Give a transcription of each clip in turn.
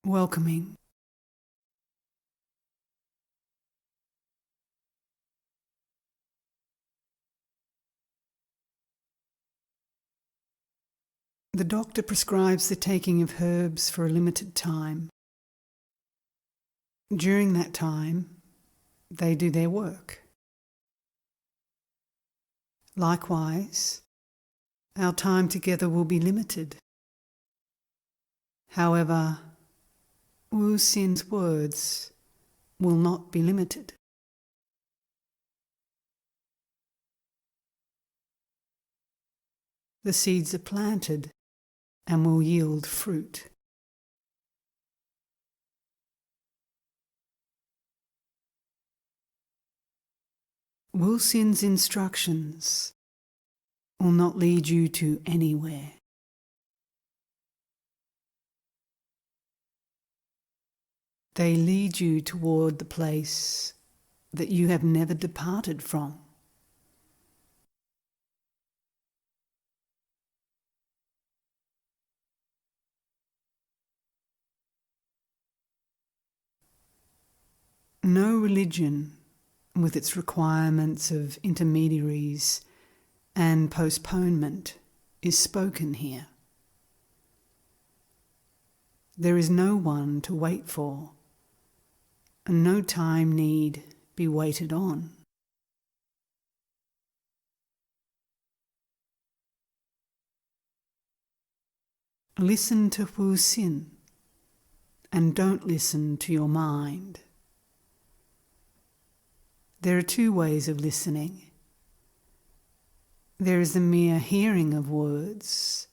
welcoming. The doctor prescribes the taking of herbs for a limited time. During that time, they do their work. Likewise, our time together will be limited. However, Wu Xin's words will not be limited. The seeds are planted and will yield fruit. Wu Xin's instructions will not lead you to anywhere. They lead you toward the place that you have never departed from. No religion, with its requirements of intermediaries and postponement, is spoken here. There is no one to wait for, and no time need be waited on. Listen to Wu Xin, and don't listen to your mind. There are two ways of listening. There is the mere hearing of words,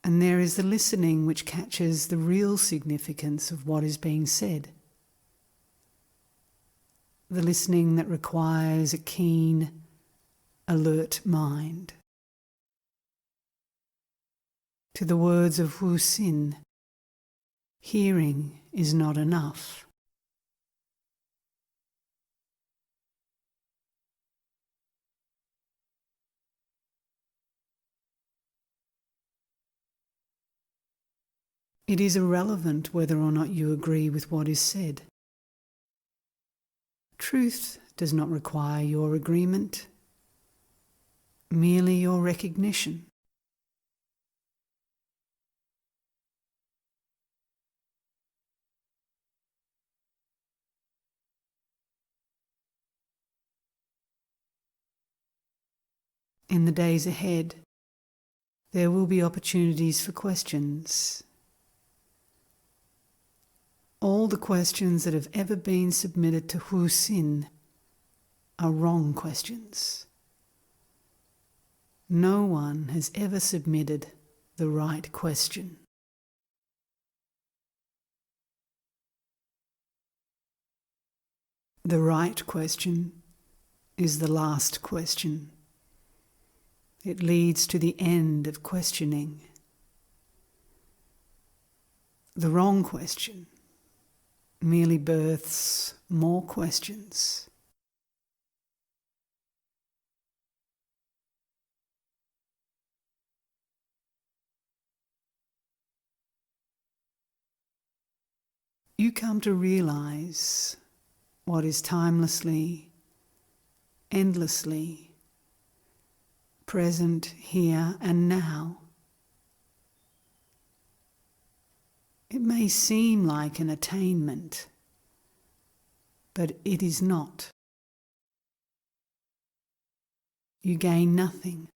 and there is the listening which catches the real significance of what is being said. The listening that requires a keen, alert mind. To the words of Wu Xin, hearing is not enough. It is irrelevant whether or not you agree with what is said. Truth does not require your agreement, merely your recognition. In the days ahead, there will be opportunities for questions. All the questions that have ever been submitted to Wu Xin are wrong questions. No one has ever submitted the right question. The right question is the last question. It leads to the end of questioning. The wrong question merely births more questions. You come to realize what is timelessly, endlessly present here and now. It may seem like an attainment, but it is not. You gain nothing,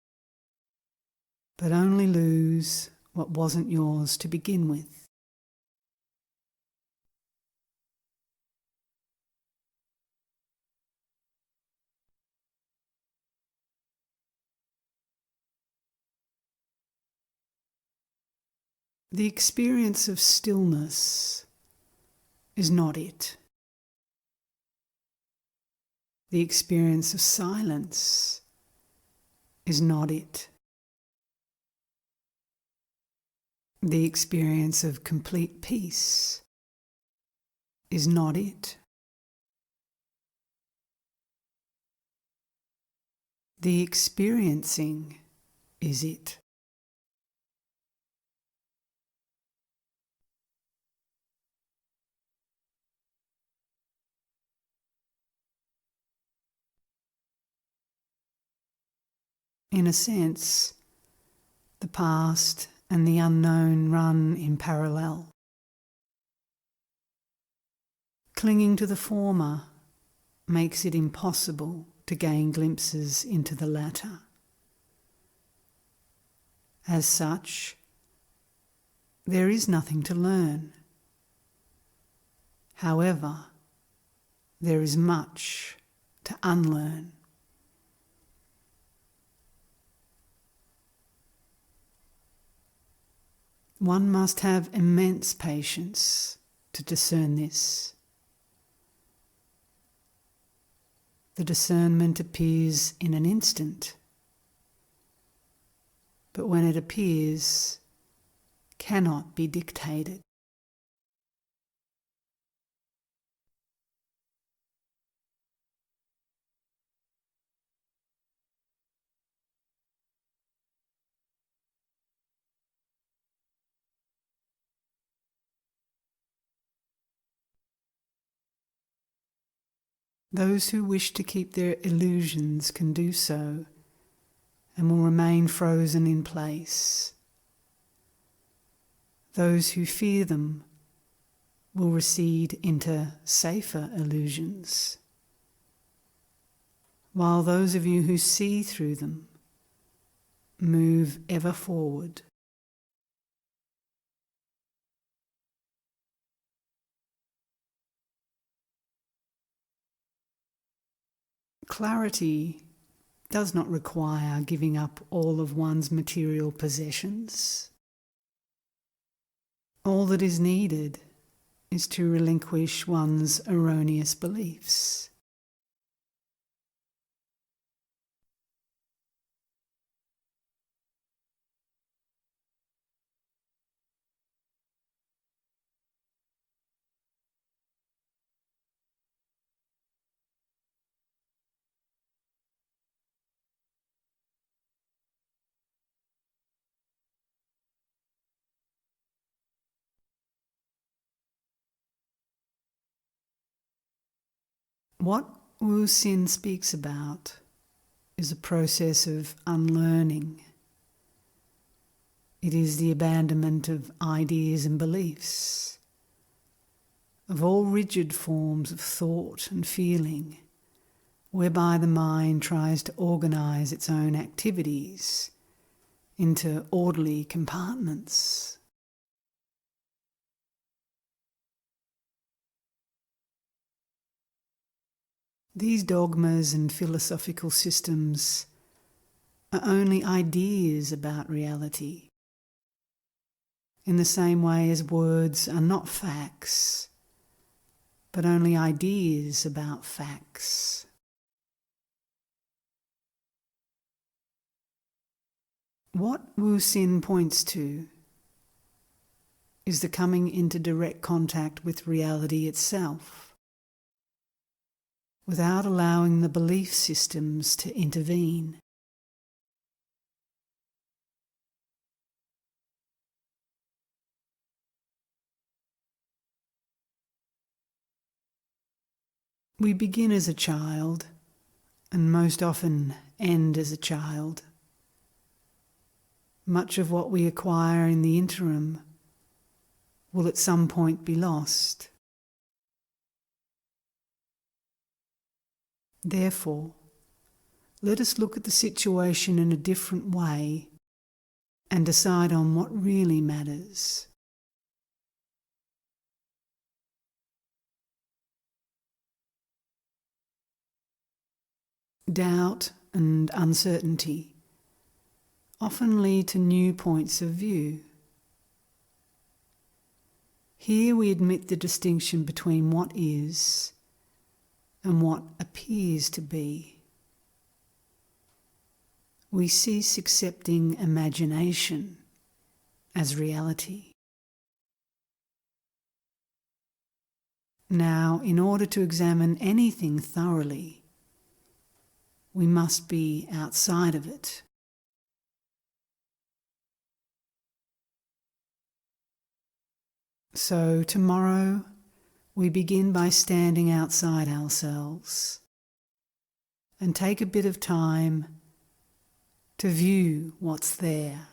but only lose what wasn't yours to begin with. The experience of stillness is not it. The experience of silence is not it. The experience of complete peace is not it. The experiencing is it. In a sense, the past and the unknown run in parallel. Clinging to the former makes it impossible to gain glimpses into the latter. As such, there is nothing to learn. However, there is much to unlearn. One must have immense patience to discern this. The discernment appears in an instant, but when it appears, cannot be dictated. Those who wish to keep their illusions can do so and will remain frozen in place. Those who fear them will recede into safer illusions, while those of you who see through them move ever forward. Clarity does not require giving up all of one's material possessions. All that is needed is to relinquish one's erroneous beliefs. What Wu Xin speaks about is a process of unlearning. It is the abandonment of ideas and beliefs, of all rigid forms of thought and feeling, whereby the mind tries to organize its own activities into orderly compartments. These dogmas and philosophical systems are only ideas about reality, in the same way as words are not facts, but only ideas about facts. What Wu Xin points to is the coming into direct contact with reality itself, without allowing the belief systems to intervene. We begin as a child, and most often end as a child. Much of what we acquire in the interim will at some point be lost. Therefore, let us look at the situation in a different way and decide on what really matters. Doubt and uncertainty often lead to new points of view. Here we admit the distinction between what is and what appears to be. We cease accepting imagination as reality. Now, in order to examine anything thoroughly, we must be outside of it. So tomorrow we begin by standing outside ourselves and take a bit of time to view what's there.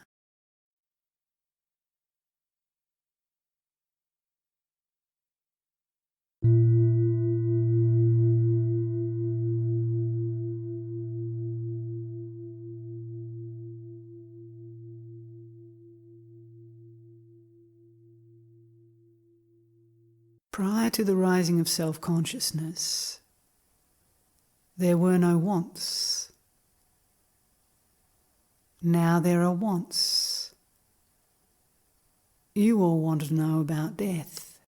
Prior to the rising of self-consciousness, there were no wants. Now there are wants. You all want to know about death.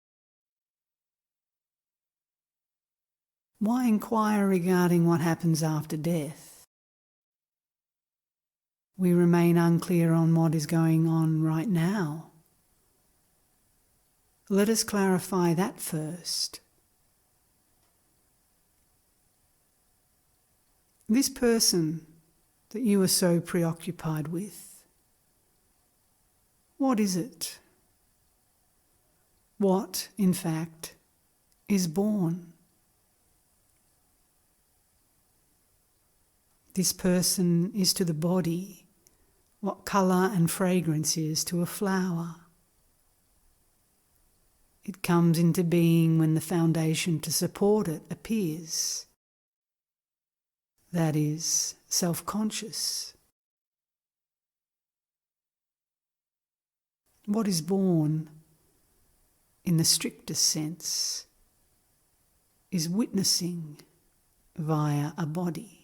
Why inquire regarding what happens after death? We remain unclear on what is going on right now. Let us clarify that first. This person that you are so preoccupied with, what is it? What, in fact, is born? This person is to the body what colour and fragrance is to a flower. It comes into being when the foundation to support it appears. That is, self-conscious. What is born, in the strictest sense, is witnessing via a body.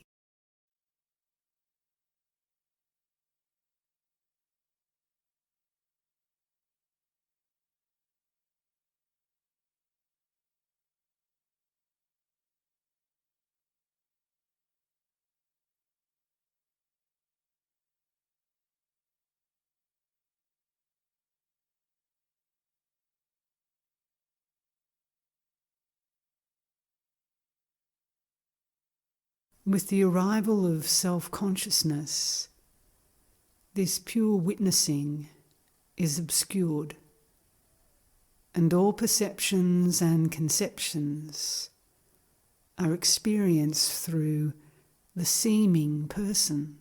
With the arrival of self-consciousness, this pure witnessing is obscured, and all perceptions and conceptions are experienced through the seeming person.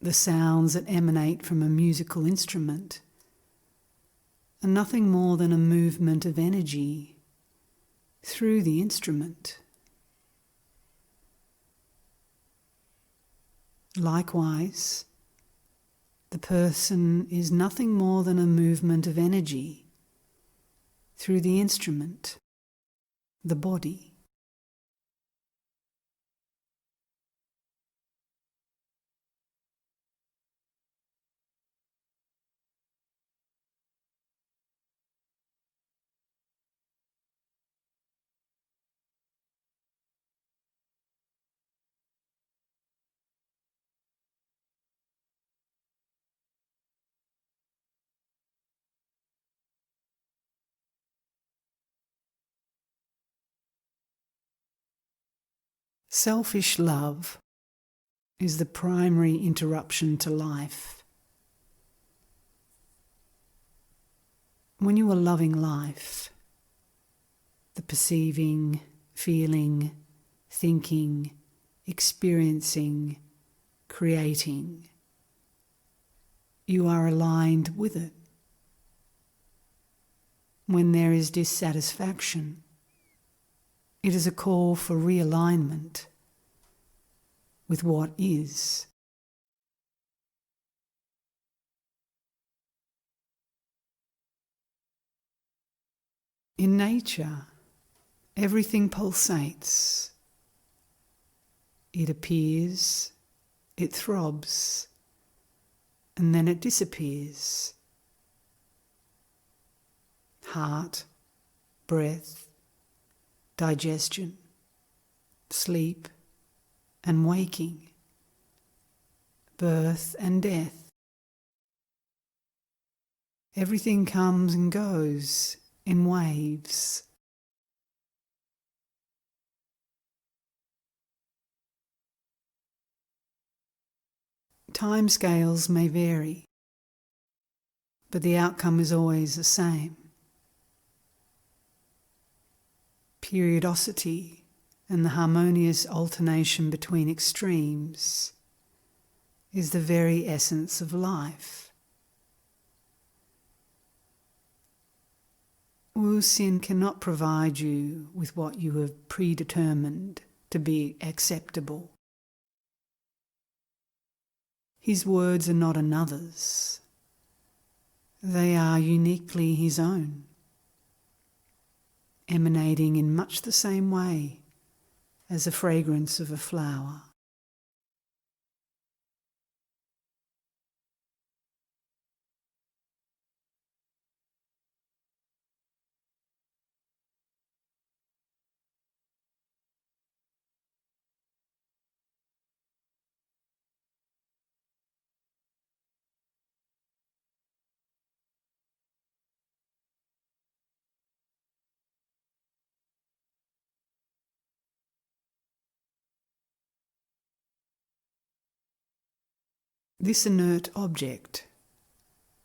The sounds that emanate from a musical instrument are nothing more than a movement of energy through the instrument. Likewise, the person is nothing more than a movement of energy through the instrument, the body. Selfish love is the primary interruption to life. When you are loving life, the perceiving, feeling, thinking, experiencing, creating, you are aligned with it. When there is dissatisfaction, it is a call for realignment with what is. In nature, everything pulsates. It appears, it throbs, and then it disappears. Heart, breath, digestion, sleep and waking, birth and death. Everything comes and goes in waves. Timescales may vary, but the outcome is always the same. Periodicity and the harmonious alternation between extremes is the very essence of life. Wu Xin cannot provide you with what you have predetermined to be acceptable. His words are not another's. They are uniquely his own, emanating in much the same way as the fragrance of a flower. This inert object,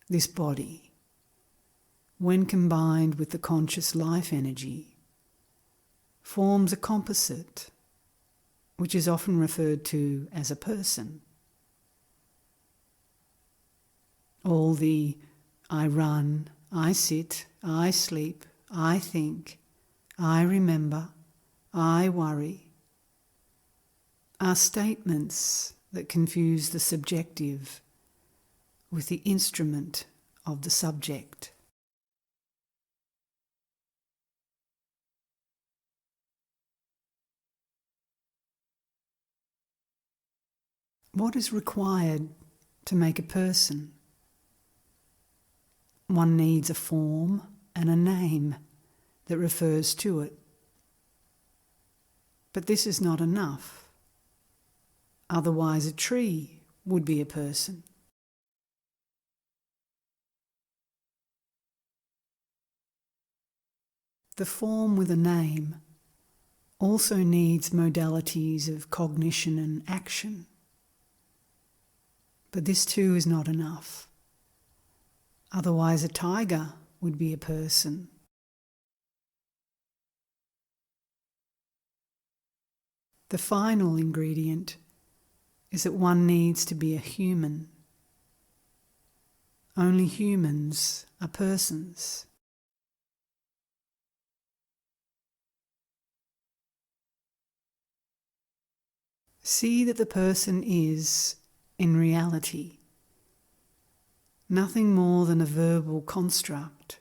this body, when combined with the conscious life energy, forms a composite, which is often referred to as a person. All the I run, I sit, I sleep, I think, I remember, I worry, are statements that confuse the subjective with the instrument of the subject. What is required to make a person? One needs a form and a name that refers to it. But this is not enough. Otherwise, a tree would be a person. The form with a name also needs modalities of cognition and action. But this too is not enough. Otherwise, a tiger would be a person. The final ingredient is that one needs to be a human. Only humans are persons. See that the person is, in reality, nothing more than a verbal construct,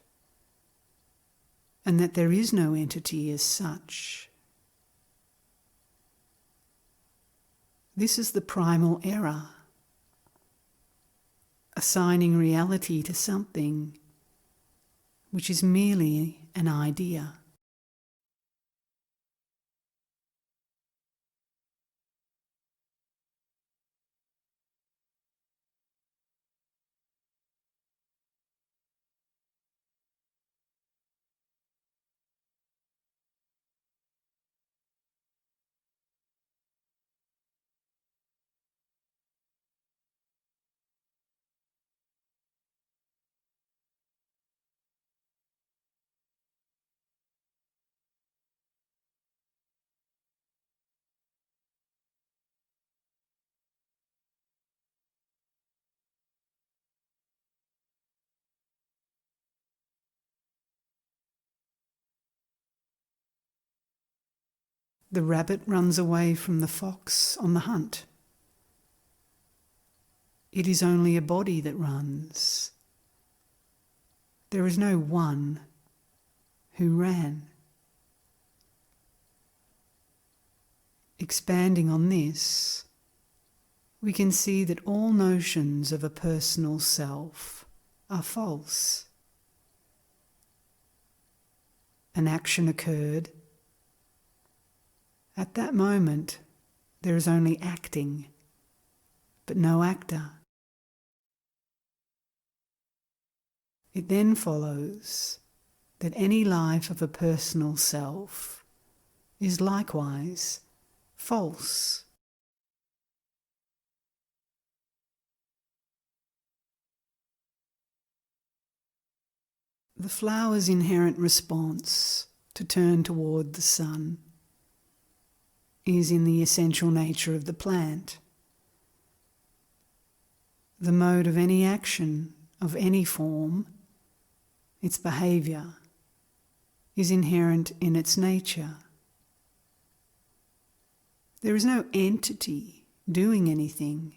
and that there is no entity as such. This is the primal error, assigning reality to something which is merely an idea. The rabbit runs away from the fox on the hunt. It is only a body that runs. There is no one who ran. Expanding on this, we can see that all notions of a personal self are false. An action occurred. At that moment, there is only acting, but no actor. It then follows that any life of a personal self is likewise false. The flower's inherent response to turn toward the sun is in the essential nature of the plant. The mode of any action, of any form, its behaviour, is inherent in its nature. There is no entity doing anything.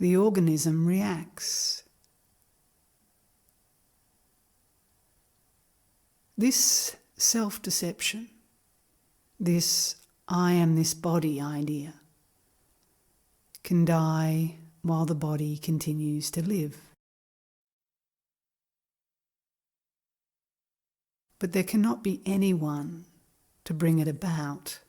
The organism reacts. This self-deception, this I am this body idea, can die while the body continues to live. But there cannot be anyone to bring it about.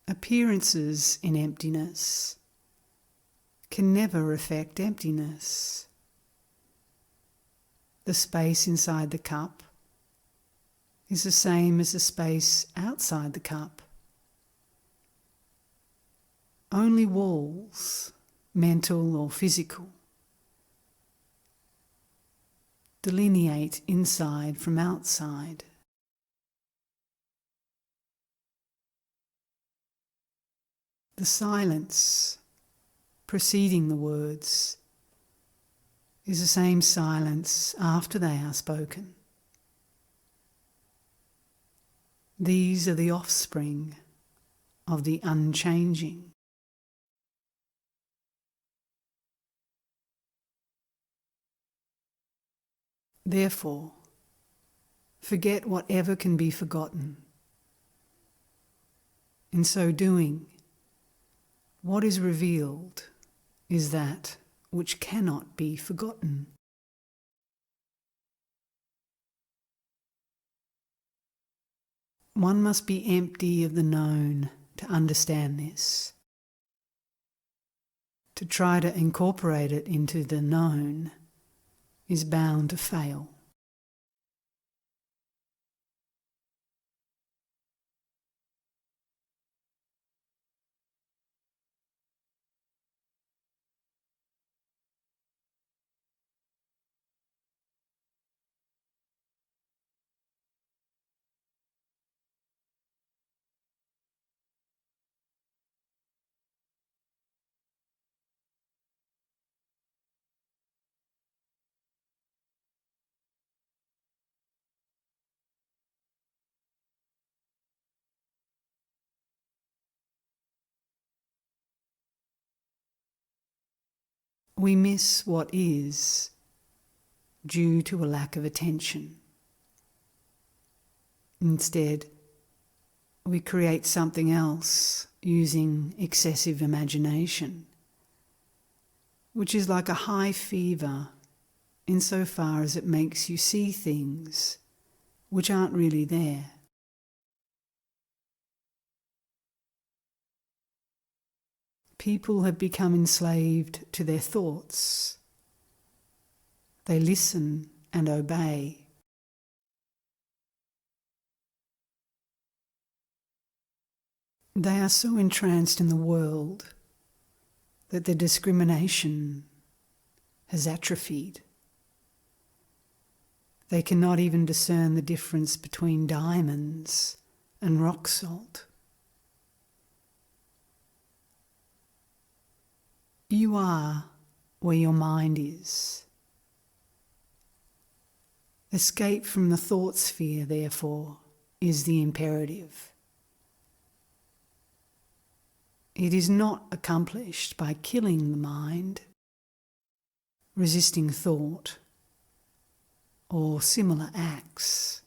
Appearances in emptiness can never affect emptiness. The space inside the cup is the same as the space outside the cup. Only walls, mental or physical, delineate inside from outside. The silence preceding the words is the same silence after they are spoken. These are the offspring of the unchanging. Therefore, forget whatever can be forgotten. In so doing, what is revealed is that which cannot be forgotten. One must be empty of the known to understand this. To try to incorporate it into the known is bound to fail. We miss what is due to a lack of attention. Instead, we create something else using excessive imagination, which is like a high fever insofar as it makes you see things which aren't really there. People have become enslaved to their thoughts. They listen and obey. They are so entranced in the world that their discrimination has atrophied. They cannot even discern the difference between diamonds and rock salt. You are where your mind is. Escape from the thought sphere, therefore, is the imperative. It is not accomplished by killing the mind, resisting thought, or similar acts.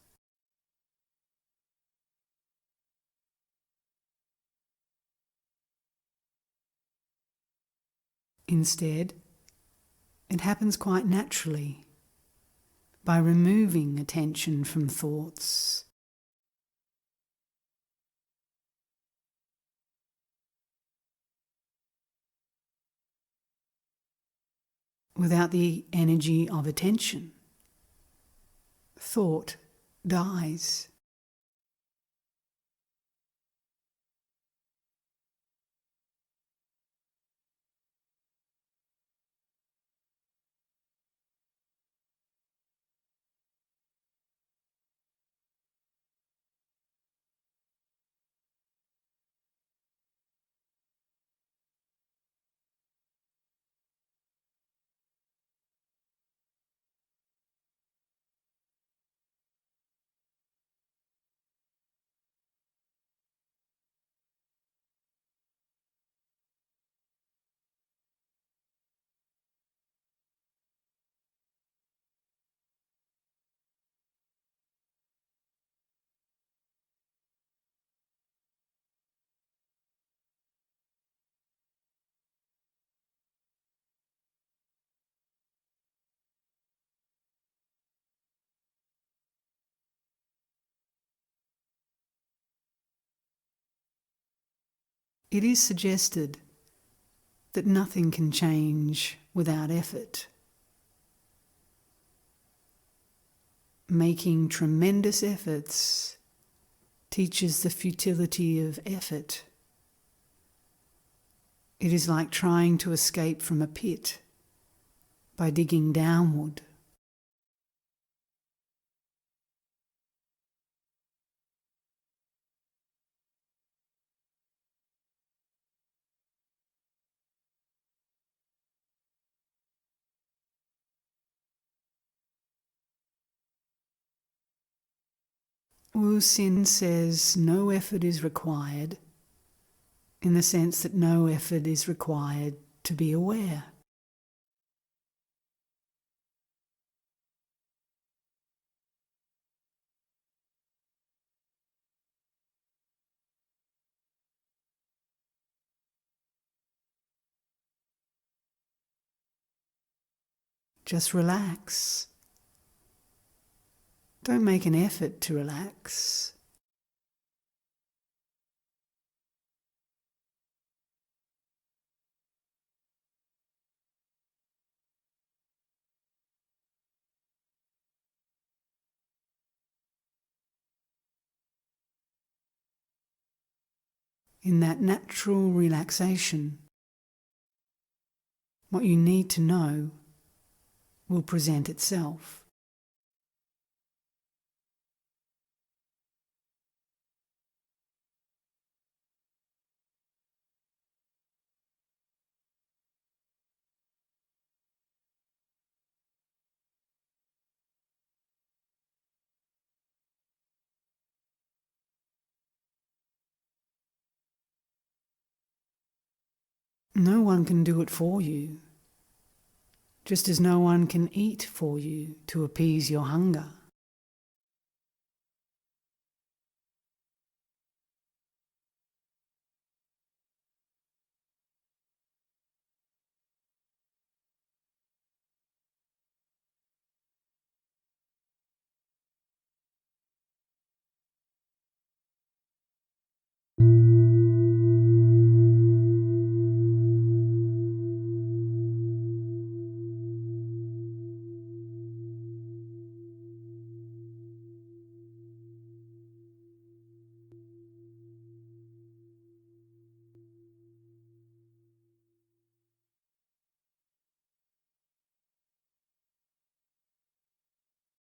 Instead, it happens quite naturally by removing attention from thoughts, without the energy of attention. Thought dies. It is suggested that nothing can change without effort. Making tremendous efforts teaches the futility of effort. It is like trying to escape from a pit by digging downward. Wu Xin says no effort is required, in the sense that no effort is required to be aware. Just relax. Don't make an effort to relax. In that natural relaxation, what you need to know will present itself. No one can do it for you, just as no one can eat for you to appease your hunger.